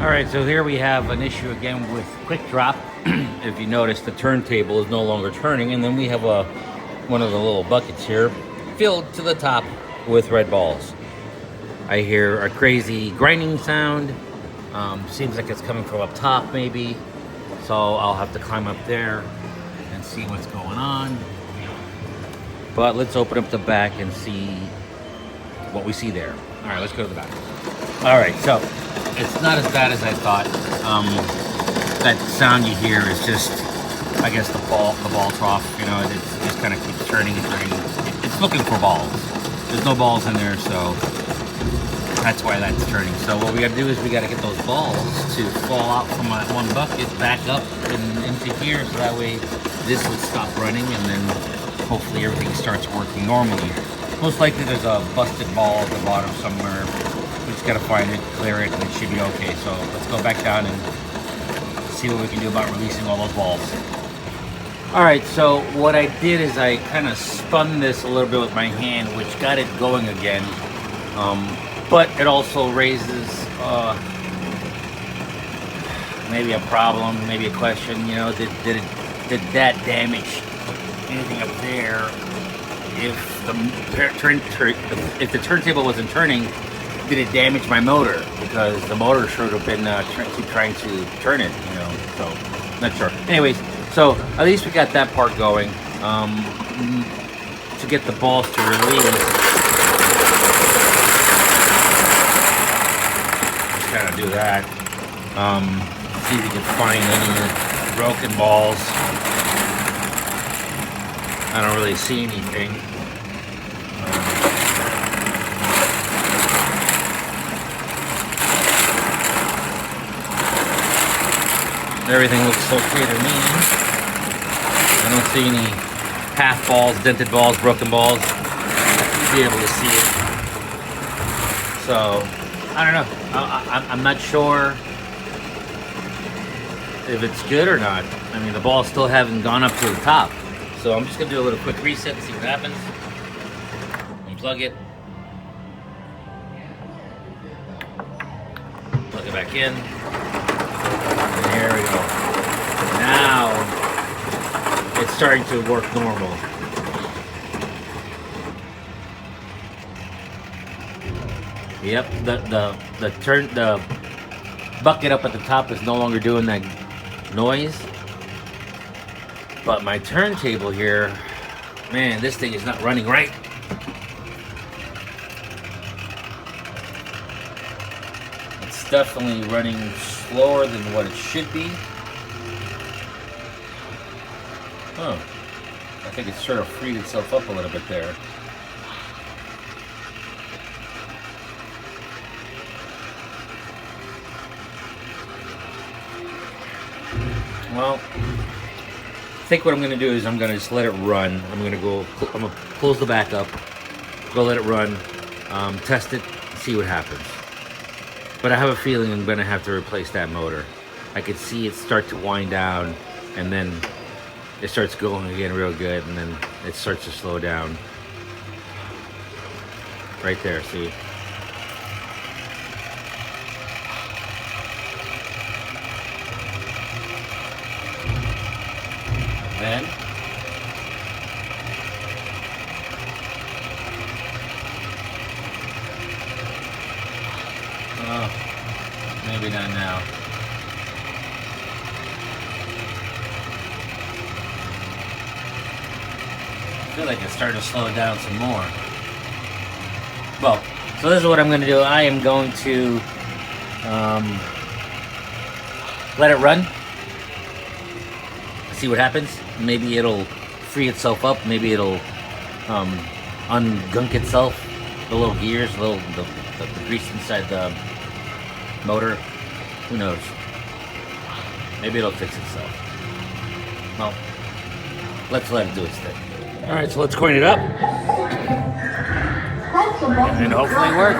Alright, so here we have an issue again with quick drop. If you notice, the turntable is no longer turning, and then we have one of the little buckets here filled to the top with red balls. I hear a crazy grinding sound. Seems like it's coming from up top maybe. So I'll have to climb up there and see what's going on. But let's open up the back and see what we see there. Alright, let's go to the back. Alright, so it's not as bad as I thought. That sound you hear is just, I guess, the ball trough. You know, it just kind of keeps turning and turning. It's looking for balls. There's no balls in there, so that's why that's turning. So what we got to do is we got to get those balls to fall out from that one bucket back up and into here, so that way this would stop running, and then hopefully everything starts working normally. Most likely there's a busted ball at the bottom somewhere. We just got to find it, clear it, and it should be okay. So let's go back down and see what we can do about releasing all those balls. Alright, so what I did is I kind of spun this a little bit with my hand, which got it going again. But it also raises maybe a problem, maybe a question, you know, did that damage anything up there? If the turntable wasn't turning, did it damage my motor? Because the motor should have been keep trying to turn it, you know, so not sure. Anyways, so at least we got that part going. To get the balls to release, kind of do that. See if we can find any broken balls. I don't really see anything. Everything looks okay to me. I don't see any half balls, dented balls, broken balls. You'll be able to see it. So, I don't know. I'm not sure if it's good or not. I mean, the balls still haven't gone up to the top. So I'm just going to do a little quick reset and see what happens. Unplug it. Plug it back in. There we go. Now it's starting to work normal. Yep, the bucket up at the top is no longer doing that noise. But my turntable here, man, this thing is not running right. It's definitely running slower than what it should be. Huh. I think it sort of freed itself up a little bit there. Well, I think what I'm going to do is I'm going to just let it run. I'm going to close the back up, go let it run, test it, see what happens. But I have a feeling I'm going to have to replace that motor. I could see it start to wind down, and then it starts going again real good, and then it starts to slow down. Right there, see? Then maybe not now. I feel like it's starting to slow down some more. Well, so this is what I'm going to do. I am going to let it run. See what happens. Maybe it'll free itself up. Maybe it'll ungunk itself. The little gears, the grease inside the motor. Who knows? Maybe it'll fix itself. Well, let's let it do its thing. All right, so let's coin it up, and hopefully it works.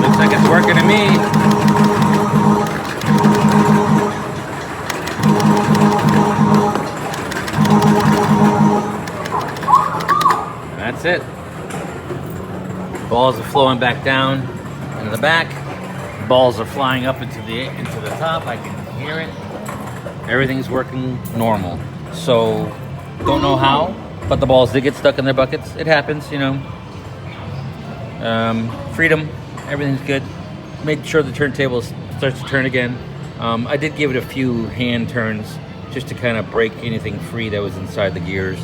Looks like it's working to me. That's it. Balls are flowing back down into the back. Balls are flying up into the top. I can hear it. Everything's working normal. So don't know how, but the balls did get stuck in their buckets. It happens, you know. Freedom. Everything's good. Made sure the turntable starts to turn again. I did give it a few hand turns just to kind of break anything free that was inside the gears.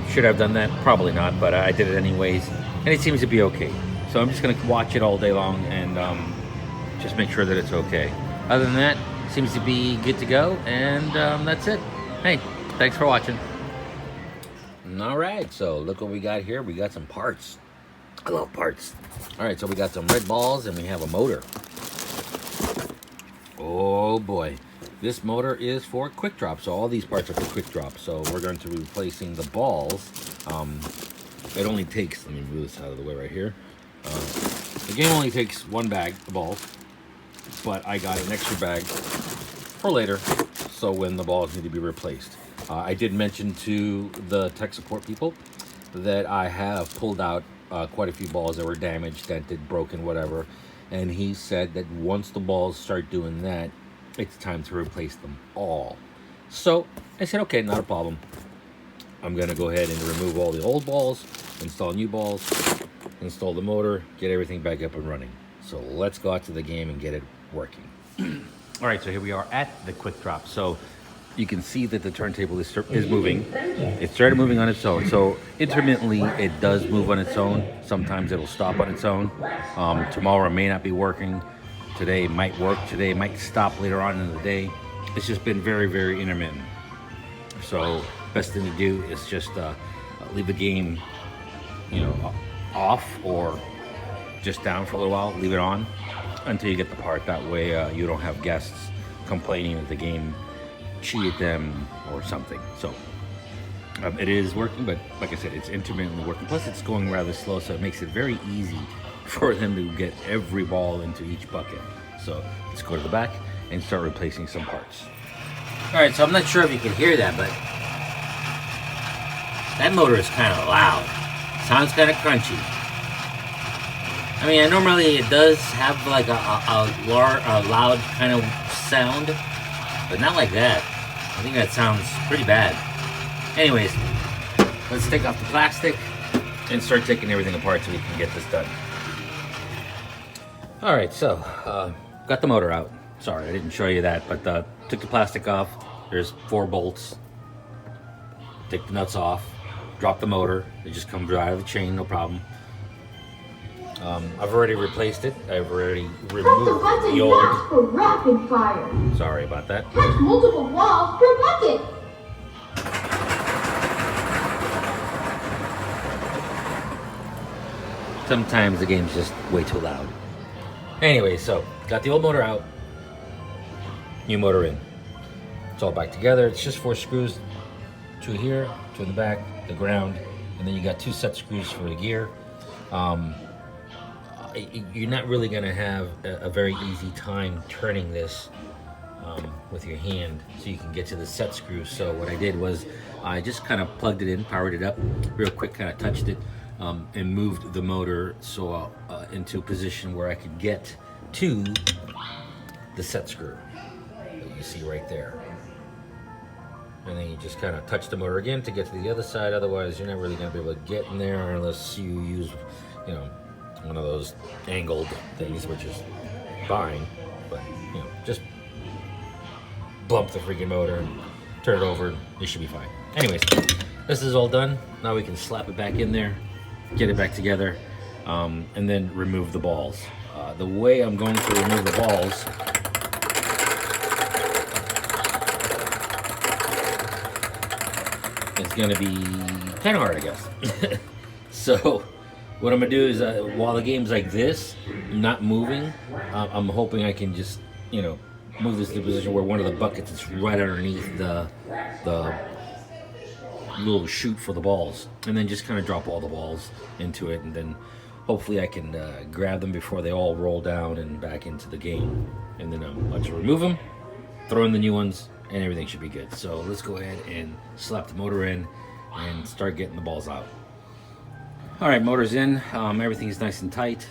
Should I have done that? Probably not, but I did it anyways, and it seems to be okay. So I'm just going to watch it all day long and just make sure that it's okay. Other than that, seems to be good to go, and that's it. Hey, thanks for watching. All right, so look what we got here. We got some parts. I love parts. All right, so we got some red balls and we have a motor. Oh boy, this motor is for quick drop. So all these parts are for quick drop. So we're going to be replacing the balls. It only takes, let me move this out of the way right here. The game only takes one bag of balls, but I got an extra bag for later. So when the balls need to be replaced. I did mention to the tech support people that I have pulled out quite a few balls that were damaged, dented, broken, whatever. And he said that once the balls start doing that, it's time to replace them all. So I said, okay, not a problem. I'm gonna go ahead and remove all the old balls, install new balls, install the motor, get everything back up and running. So let's go out to the game and get it working. All right, so here we are at the quick drop. So you can see that the turntable is moving. It started moving on its own. So intermittently, it does move on its own. Sometimes it'll stop on its own. Tomorrow it may not be working. Today it might work. Today it might stop later on in the day. It's just been very, very intermittent. So best thing to do is just leave the game, you know, off or just down for a little while. Leave it on until you get the part. That way you don't have guests complaining that the game cheated them or something. So it is working, but like I said, it's intermittently working. Plus it's going rather slow, so it makes it very easy for them to get every ball into each bucket. So let's go to the back and start replacing some parts. All right, so I'm not sure if you can hear that, but that motor is kind of loud. Sounds kind of crunchy. I mean, normally it does have like a loud kind of sound, but not like that. I think that sounds pretty bad. Anyways, let's take off the plastic and start taking everything apart so we can get this done. All right, so got the motor out. Sorry, I didn't show you that, but took the plastic off. There's 4 bolts. Take the nuts off. Drop the motor. It just comes right out of the chain, no problem. I've already replaced it. I've already removed the old. For rapid fire. Sorry about that. Touch multiple walls per bucket. Sometimes the game's just way too loud. Anyway, so got the old motor out. New motor in. It's all back together. It's just 4 screws. 2 here, 2 in the back, the ground, and then you got 2 set screws for the gear. You're not really going to have a very easy time turning this with your hand so you can get to the set screws. So what I did was I just kind of plugged it in, powered it up real quick, kind of touched it, and moved the motor so into a position where I could get to the set screw that you see right there. And then you just kind of touch the motor again to get to the other side. Otherwise, you're not really going to be able to get in there unless you use, you know, one of those angled things, which is fine. But, you know, just bump the freaking motor and turn it over. It should be fine. Anyways, this is all done. Now we can slap it back in there, get it back together, and then remove the balls. The way I'm going to remove the balls is going to be kind of hard, I guess. So what I'm going to do is while the game's like this, not moving, I'm hoping I can just, you know, move this to a position where one of the buckets is right underneath the little chute for the balls, and then just kind of drop all the balls into it, and then hopefully I can grab them before they all roll down and back into the game, and then I'll just remove them, throw in the new ones, and everything should be good. So let's go ahead and slap the motor in and start getting the balls out. All right, motor's in. Everything's nice and tight.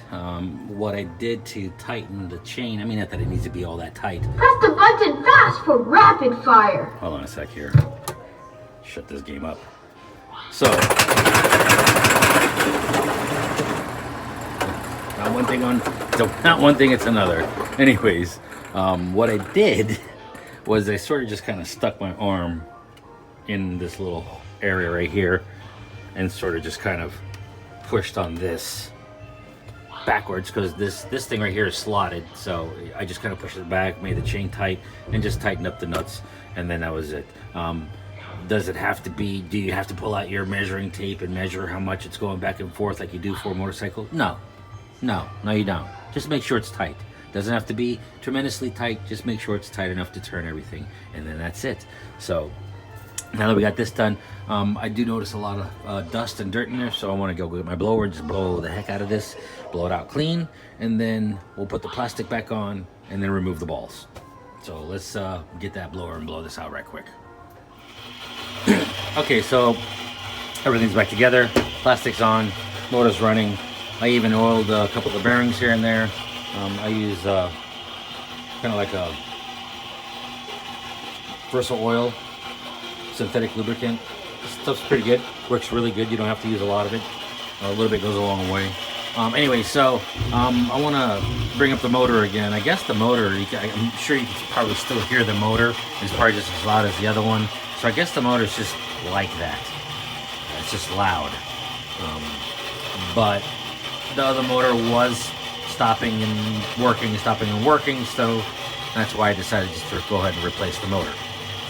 What I did to tighten the chain, I mean, not that it needs to be all that tight. Press the button fast for rapid fire. Hold on a sec here. Shut this game up. So, not one thing, it's another. Anyways, what I did was I sort of just kind of stuck my arm in this little area right here and sort of just kind of pushed on this backwards, because this thing right here is slotted, so I just kind of pushed it back, made the chain tight, and just tightened up the nuts, and then that was it. Does it have to be, do you have to pull out your measuring tape and measure how much it's going back and forth like you do for a motorcycle? No you don't. Just make sure it's tight. Doesn't have to be tremendously tight, just make sure it's tight enough to turn everything, and then that's it. So now that we got this done, I do notice a lot of dust and dirt in there, so I want to go with my blower, just blow the heck out of this, blow it out clean, and then we'll put the plastic back on and then remove the balls. So let's get that blower and blow this out right quick. Okay, so everything's back together, plastic's on, motor's running. I even oiled a couple of the bearings here and there. I use kind of like a Versal oil, synthetic lubricant. This stuff's pretty good, works really good. You don't have to use a lot of it. A little bit goes a long way. Anyway, so I want to bring up the motor again. I guess the motor, I'm sure you can probably still hear the motor. It's probably just as loud as the other one. So I guess the motor's just like that. It's just loud. But the other motor was stopping and working, so that's why I decided just to go ahead and replace the motor.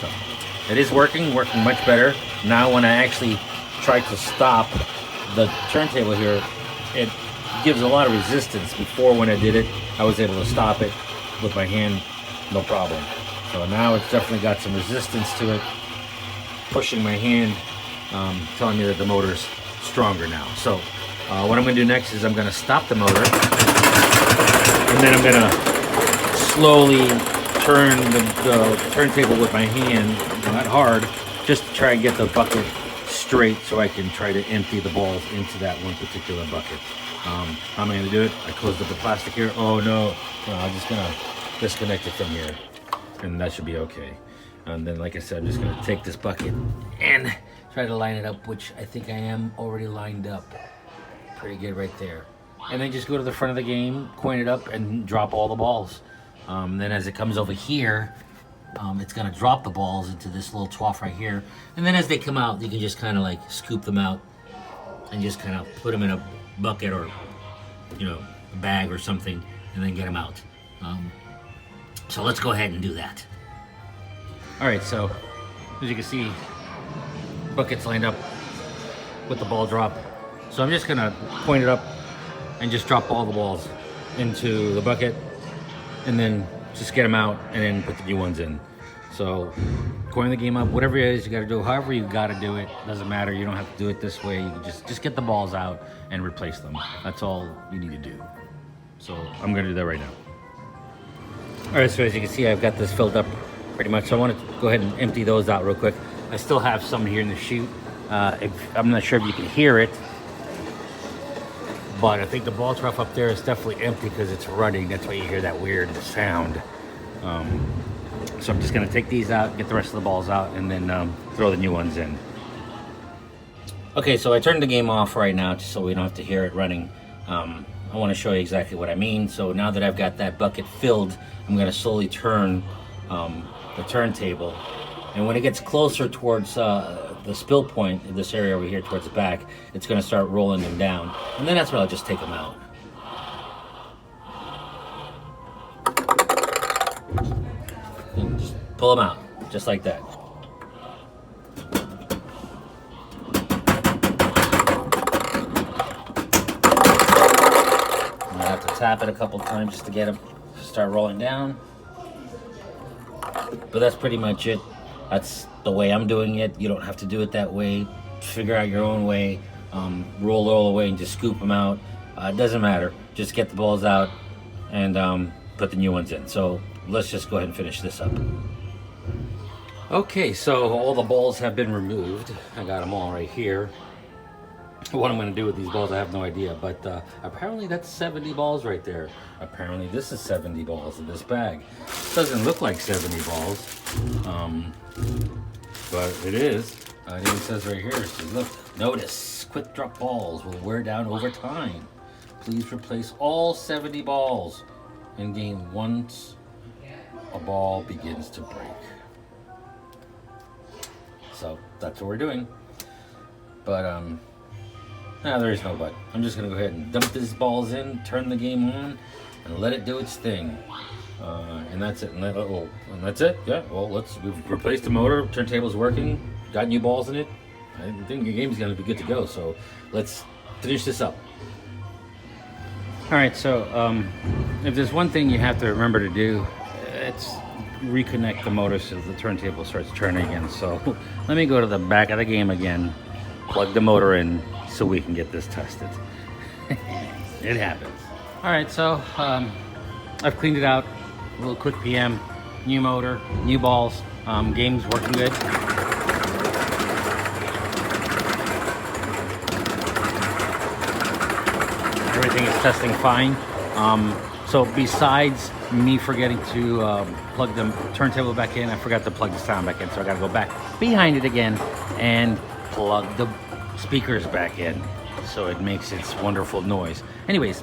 So it is working much better. Now when I actually try to stop the turntable here, it gives a lot of resistance. Before, when I did it, I was able to stop it with my hand, no problem. So now it's definitely got some resistance to it, pushing my hand, telling me that the motor's stronger now. So what I'm going to do next is I'm going to stop the motor, and then I'm going to slowly turn the turntable with my hand, not hard, just to try and get the bucket straight so I can try to empty the balls into that one particular bucket. How am I going to do it? I closed up the plastic here. Oh no, I'm just going to disconnect it from here, and that should be okay. And then, like I said, I'm just going to take this bucket and try to line it up, which I think I am already lined up pretty good right there. And then just go to the front of the game, coin it up, and drop all the balls. Then as it comes over here, it's going to drop the balls into this little trough right here. And then as they come out, you can just kind of like scoop them out and just kind of put them in a bucket or, a bag or something, and then get them out. So let's go ahead and do that. All right, so as you can see, bucket's lined up with the ball drop. So I'm just gonna point it up and just drop all the balls into the bucket, and then just get them out and then put the new ones in. So coin the game up, whatever it is you gotta do, however you gotta do it, doesn't matter. You don't have to do it this way. You can just get the balls out and replace them. That's all you need to do. So I'm gonna do that right now. All right, so as you can see, I've got this filled up pretty much. So I want to go ahead and empty those out real quick. I still have some here in the chute. I'm not sure if you can hear it, but I think the ball trough up there is definitely empty because it's running. That's why you hear that weird sound. So I'm just gonna take these out, get the rest of the balls out, and then throw the new ones in. Okay, so I turned the game off right now just so we don't have to hear it running. I want to show you exactly what I mean. So now that I've got that bucket filled, I'm gonna slowly turn the turntable, and when it gets closer towards the spill point in this area over here towards the back, it's going to start rolling them down, and then that's when I'll just take them out. And just pull them out just like that. I have to tap it a couple times just to get them to start rolling down. But that's pretty much it. That's the way I'm doing it. You don't have to do it that way. Figure out your own way. Roll it all the way and just scoop them out. It doesn't matter. Just get the balls out and put the new ones in. So let's just go ahead and finish this up. Okay, so all the balls have been removed. I got them all right here. What I'm going to do with these balls, I have no idea. But apparently that's 70 balls right there. Apparently this is 70 balls in this bag. Doesn't look like 70 balls, but it is. It even says right here, it says, look, notice, quick drop balls will wear down over time. Please replace all 70 balls in game once a ball begins to break. So that's what we're doing. But there is no but. I'm just gonna go ahead and dump these balls in, turn the game on, and let it do its thing. And that's it. And that's it. Yeah. Well, we've replaced the motor. Turntable's working. Got new balls in it. I think the game's gonna be good to go. So let's finish this up. All right. So if there's one thing you have to remember to do, it's reconnect the motor so the turntable starts turning again. So let me go to the back of the game again, plug the motor in so we can get this tested. It happens. All right, so I've cleaned it out. A little quick PM, new motor, new balls. Game's working good. Everything is testing fine. So besides me forgetting to plug the turntable back in, I forgot to plug the sound back in, so I gotta go back behind it again and plug the speakers back in so it makes its wonderful noise. Anyways,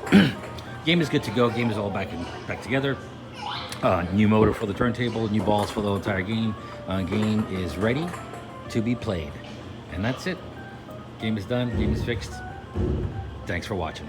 game is good to go. Game is all back together. New motor for the turntable, new balls for the entire game. Game is ready to be played. And that's it. Game is done, game is fixed. Thanks for watching.